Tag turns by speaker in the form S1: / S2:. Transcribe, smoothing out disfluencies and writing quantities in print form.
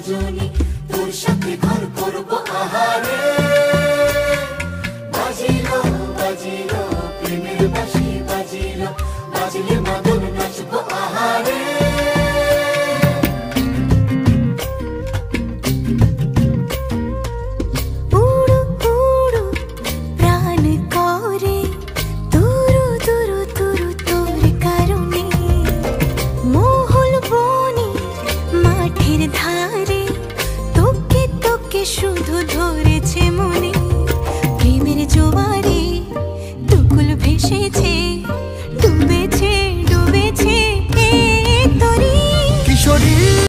S1: রজনী তোর সাথে ঘর করব আহারে বাজিলো বাজিলো প্রেমের বাঁশি বাজিলো বাজলে মদন নাচবো আহারে
S2: শুধু